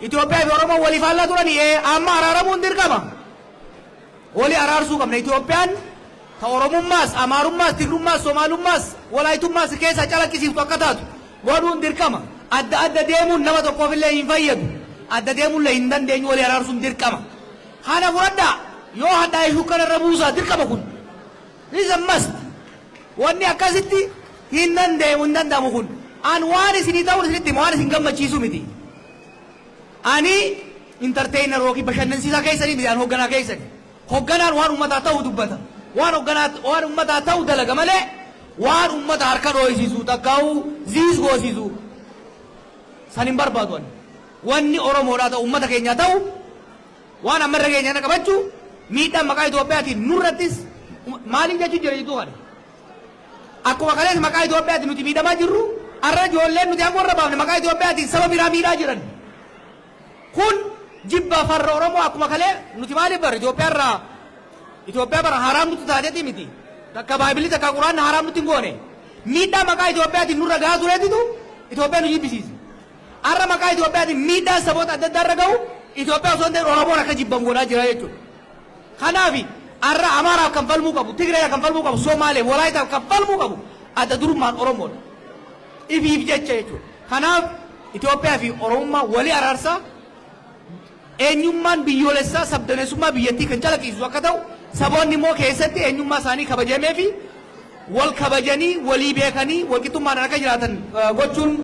Itoophiyaa fi Oromoo waliif haallaa turanii amma araaramuun dirqama. Wali araarsuu qabna. Itoophiyaan ta Oromummaas, Amaarummaas, Tigrummaas, Somaalummaas, Walaayitummaas keessa calaqqisiiftu akka taatu godhuun dirqama. Adda adda deemuun nama tokkoof illee hin fayyadu. Adda deemuun illee hin dandeenyu wali araarsuun dirqama. Kana fudhadhaa yoo hadhaa'ee shukkanarra buusaa dirqama kun. This a must. Wanni akkasitti hin danda'amu hin danda'amu kun. An waan isinii ta'uun isinitti waan isin gammachiisu miti. Ani entertainer yookiin bashannansiisaa keessanii miti an hoogganaa keessani. Hoogganaan waan uummataa ta'uu dubbata. Waan uummataa ta'uu dalaga malee waan uummata harka dhooyisiisu takkaa'uu ziis goosisu san hin barbaadu ani. Wanni Oromoodhaa ta'u uummata keenyaa ta'u waan ammarra keenya qabachuu miidhaan maqaa Itoophiyaatiin nurrattis maaliin jechuun jira jituu kana. Akkuma kalees maqaa Itoophiyaatiin nuti miidhamaa jirru har'a ijoolleen nuti aangoo irra baafne maqaa Itoophiyaatiin saba biraa miidhaa jiran. Kun jibba farra Oromoo akkuma kalee nuti maaliif barre Itoophiyaa bara haraam nuti taateeti miti. Takka Baaybilii takka Quraanni haraam nuti hin goone. Miidhaa maqaa Itoophiyaatiin nurra gahaa tureetitu Itoophiyaan nu jibbisiise. Har'a maqaa Itoophiyaatiin miidhaa saboota adda addaa irra gahu Itoophiyaa osoo hin ta'in Oromoon akka jibban godhaa jira jechuudha. Kanaaf har'a Amaaraaf kan falmuu qabu, Tigraayaf kan falmuu qabu, Somaaleef, Walaayitaaf kan falmuu qabu adda durummaan Oromoodha. Ifiif jecha jechuudha. Kanaaf Itoophiyaa fi Oromummaa walii araarsaa eenyummaan biyyoolessaa sabdaneessummaa biyyattii kan calaqqisiisu akka ta'u saboonni immoo keessatti eenyummaa isaanii kabajamee fi wal kabajanii walii beekanii walqixxummaadhaan akka jiraatan gochuun